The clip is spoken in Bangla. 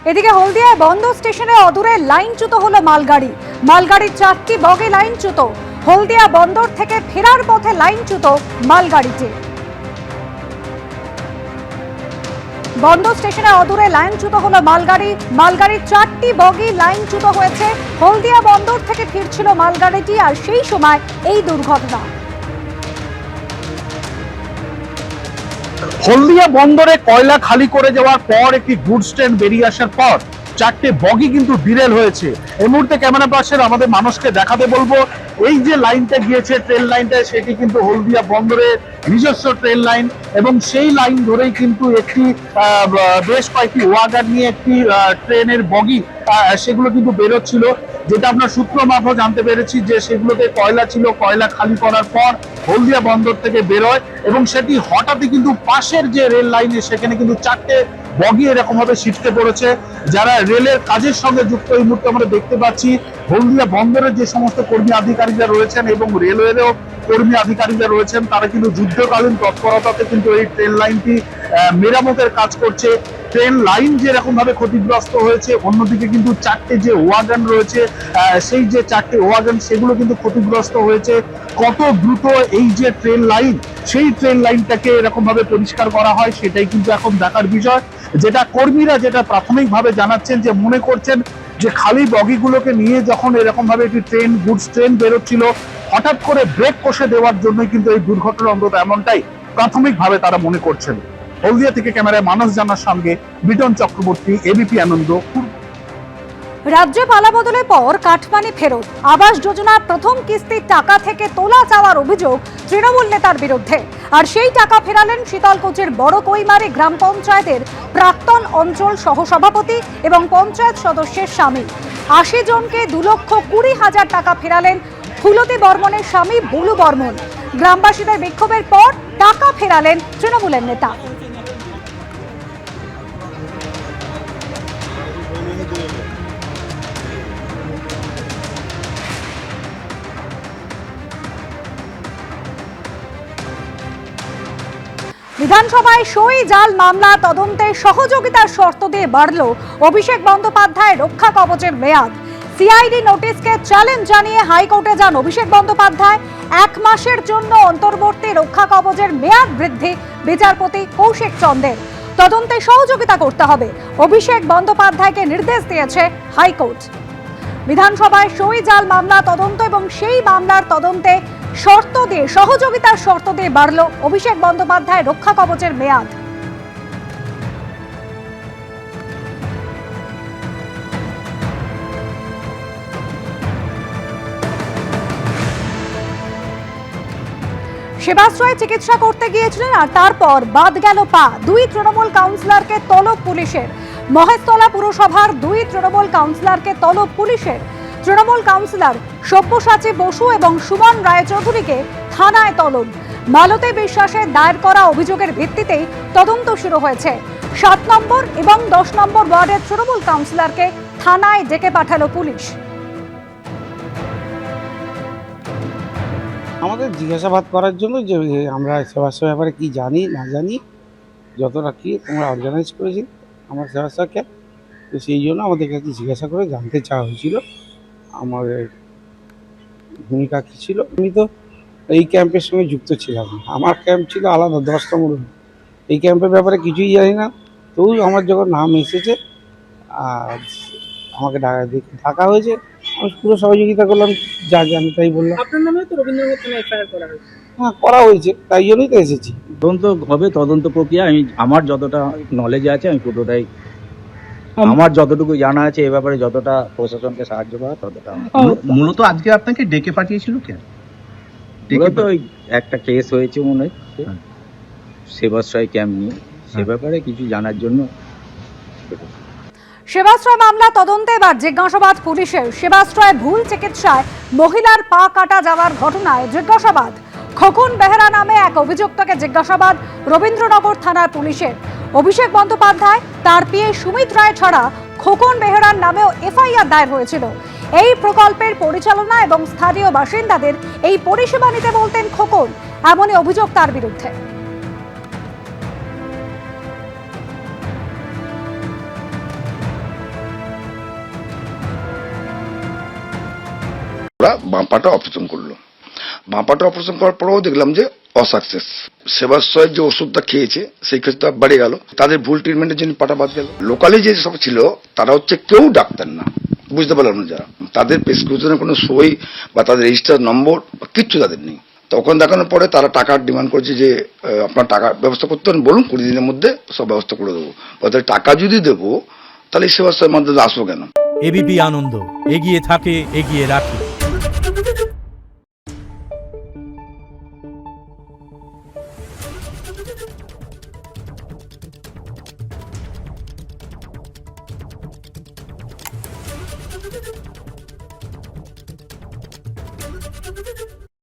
এদিকে হলদিয়ায় বন্দর স্টেশনে অদূরে লাইনচ্যুত হলো মালগাড়ি। মালগাড়ির 4টি বগি লাইনচ্যুত। হলদিয়া বন্দর থেকে ফেরার পথে লাইনচ্যুত মালগাড়িটি। বন্দর স্টেশনে অদূরে লাইনচ্যুত হলো মালগাড়ি। মালগাড়ির 4টি বগি লাইনচ্যুত হয়েছে। হলদিয়া বন্দর থেকে ফিরছিল মালগাড়িটি, আর সেই সময় এই দুর্ঘটনা। হলদিয়া বন্দরে কয়লা খালি করে যাওয়ার পর একটি গুডস ট্রেন বেরিয়ে আসার পর 4টে বগি কিন্তু ডিরেল হয়েছে। এই মুহূর্তে ক্যামেরা পার্সন আমাদের মানুষকে দেখাতে বলবো, এই যে লাইনটা গিয়েছে ট্রেন লাইনটা, সেটি কিন্তু হলদিয়া বন্দরের নিজস্ব ট্রেন লাইন, এবং সেই লাইন ধরেই কিন্তু একটি বেশ কয়েকটি ওয়াগান নিয়ে একটি ট্রেনের বগি সেগুলো কিন্তু বেরোচ্ছিল, যেটা আপনার সূত্র মারফত জানতে পেরেছি যে সেগুলোতে কয়লা ছিল। কয়লা খালি করার পর হলদিয়া বন্দর থেকে বেরোয়, এবং সেটি হঠাৎই কিন্তু পাশের যে রেল লাইনে সেখানে কিন্তু 4টে বগি এরকম ভাবে ছিটকে পড়েছে। যারা রেলের কাজের সঙ্গে যুক্ত, এই মুহূর্তে আমরা দেখতে পাচ্ছি হলদিয়া বন্দরের যে সমস্ত কর্মী আধিকারিকরা রয়েছেন এবং রেলওয়েরও কর্মী আধিকারিকরা রয়েছেন, তারা কিন্তু যুদ্ধকালীন তৎপরতাতে কিন্তু এই ট্রেন লাইনটি মেরামতের কাজ করছে। ট্রেন লাইন যেরকম ভাবে ক্ষতিগ্রস্ত হয়েছে, অন্যদিকে কিন্তু 4টে যে ওয়াগন রয়েছে, সেই যে 4টে ওয়াগন সেগুলো কিন্তু ক্ষতিগ্রস্ত হয়েছে। কত দ্রুত এই যে ট্রেন লাইন, সেই ট্রেন লাইনটাকে এরকম ভাবে পরিষ্কার করা হয়, সেটাই কিন্তু এখন দেখার বিষয়। যেটা কর্মীরা যেটা প্রাথমিকভাবে জানাচ্ছেন, যে মনে করছেন যে খালি বগিগুলোকে নিয়ে যখন এরকম ভাবে একটি ট্রেন গুডস ট্রেন বেরোচ্ছিল, হঠাৎ করে ব্রেক কষে দেওয়ার জন্যই কিন্তু এই দুর্ঘটনা, অন্তত এমনটাই প্রাথমিকভাবে তারা মনে করছেন। হলদিয়া থেকে ক্যামেরায় মানস জানার সঙ্গে বিটন চক্রবর্তী, এবিপি আনন্দ। রাজ্যে পালাবদলের পর কাটমানি ফেরত, আবাস যোজনার প্রথম কিস্তির টাকা থেকে তোলা চাওয়ার অভিযোগ তৃণমূল নেতার বিরুদ্ধে। আর সেই টাকা ফেরালেন শীতলকুচির বড় কৈমারি গ্রাম পঞ্চায়েতের প্রাক্তন অঞ্চল সহসভাপতি এবং পঞ্চায়েত সদস্যের স্বামী। 80 জনকে 2,20,000 টাকা ফেরালেন ফুলতি বর্মনের স্বামী বুলু বর্মন। গ্রামবাসীদের বিক্ষোভের পর টাকা ফেরালেন তৃণমূলের নেতা। বিধানসভায় সই জাল মামলা তদন্তে সহযোগিতার শর্ত দিয়ে বাড়ল অভিষেক বন্দ্যোপাধ্যায়ের রক্ষা কবচের মেয়াদ। সিআইডি নোটিশকে চ্যালেঞ্জ জানিয়ে হাইকোর্টে যান অভিষেক বন্দ্যোপাধ্যায়। 1 মাসের জন্য অন্তর্বর্তী রক্ষা কবচের মেয়াদ বৃদ্ধি বিচারপতি কৌশিক চন্দের। তদন্তে সহযোগিতা করতে হবে, অভিষেক বন্দ্যোপাধ্যায়কে নির্দেশ দিয়েছে হাইকোর্ট। বিধানসভায় সই জাল মামলা তদন্ত এবং সেই মামলার তদন্তে শর্ত দিয়ে, সহযোগিতার শর্ত দিয়ে বাড়ল অভিষেক বন্দ্যোপাধ্যায় রক্ষা কবচের মেয়াদ। সেবাশ্রয়ে চিকিৎসা করতে গিয়েছিলেন, আর তারপর বাদ গেল পা। 2 তৃণমূল কাউন্সিলরকে তলব পুলিশের। মহেশতলা পুরসভার 2 তৃণমূল কাউন্সিলরকে তলব পুলিশের। তৃণমূল কাউন্সিলর সব্যসাচী বসু এবং সুমন রায়চৌধুরীকে থানায় তলব। মালতী বিশ্বাসের দায়ের করা অভিযোগের ভিত্তিতেই তদন্ত শুরু হয়েছে। 7 নম্বর এবং 10 নম্বর ওয়ার্ডের তৃণমূল কাউন্সিলরকে থানায় ডেকে পাঠালো পুলিশ। আমাদের জিজ্ঞাসাবাদ করার জন্য যে আমরা সেবাশ্রয় ব্যাপারে কি জানি না জানি, যতটা কি তোমরা অর্গানাইজ করেছি আমার সেবাশ্রয়কে, তো সেই জন্য আমাদের কাছে জিজ্ঞাসা করে জানতে চাওয়া হয়েছিল আমাদের ভূমিকা কী ছিল। আমি তো এই ক্যাম্পের সঙ্গে যুক্ত ছিলাম না, আমার ক্যাম্প ছিল আলাদা 10 নম্বর। এই ক্যাম্পের ব্যাপারে কিছুই জানি না। তবু আমার যখন নাম এসেছে আর আমাকে ডাকা হয়েছে, আমি পুরো সহযোগিতা করলাম, যা জানি তাই বললাম। আপনার নামে তো রবীন্দ্রনাথ থানায় এফআইআর করা হয়েছে। হ্যাঁ, করা হয়েছে, তাই জন্যই তো এসেছি। তদন্ত হবে, তদন্ত প্রক্রিয়া আমি আমার যতটা নলেজ আছে আমি পুরোটাই, আমার যতটুকু জানা আছে এ ব্যাপারে যতটা প্রশাসনকে সাহায্য করা ততটা। মূলত আজকে আপনাকে ডেকে পাঠিয়েছিল কেন? মূলত ওই একটা কেস হয়েছে মনে হয় সেবাশ্রয় ক্যাম্প নিয়ে, সে ব্যাপারে কিছু জানার জন্য। সেবাশ্রয় মামলা তদন্তে এবার জিজ্ঞাসাবাদ পুলিশের। সেবাশ্রয়ে ভুল চিকিৎসায় মহিলার পা কাটা যাওয়ার ঘটনায় জিজ্ঞাসাবাদ। খোকন বেহেরা নামে এক অভিযুক্তকে জিজ্ঞাসাবাদ রবীন্দ্রনগর থানার পুলিশের। অভিষেক বন্দ্যোপাধ্যায়, তার পিএ সুমিত রায় ছাড়া খোকন বেহেরার নামেও এফআইআর দায়ের হয়েছিল। এই প্রকল্পের পরিচালনা এবং স্থানীয় বাসিন্দাদের এই পরিষেবা নিতে বলতেন খোকন, এমনই অভিযোগ তার বিরুদ্ধে। ওরা বাঁ পাটা অপারেশন করলো। বাঁ পাটা অপারেশন করার পরেও দেখলাম যে অসাকসেস। সেবাশ্রয়ের যে ওষুধটা খেয়েছে সেই ক্ষেত্রে বেড়ে গেল, তাদের ভুল ট্রিটমেন্টের জন্য পাটা বাদ গেল। লোকালি যে সব ছিল তারা হচ্ছে কেউ ডাক্তার না, বুঝতে পারলাম না যারা, তাদের প্রেসক্রিপশনের কোনো সই বা তাদের রেজিস্টার নম্বর বা কিচ্ছু তাদের নেই। তখন দেখানোর পরে তারা টাকার ডিমান্ড করছে যে আপনার টাকার ব্যবস্থা করতে পারেন, বলুন 20 দিনের মধ্যে সব ব্যবস্থা করে দেবো। তাহলে টাকা যদি দেবো তাহলে এই সেবাশ্রয়ের মাধ্যমে আসবো কেন? এবিপি আনন্দ, এগিয়ে থাকে, এগিয়ে রাখে।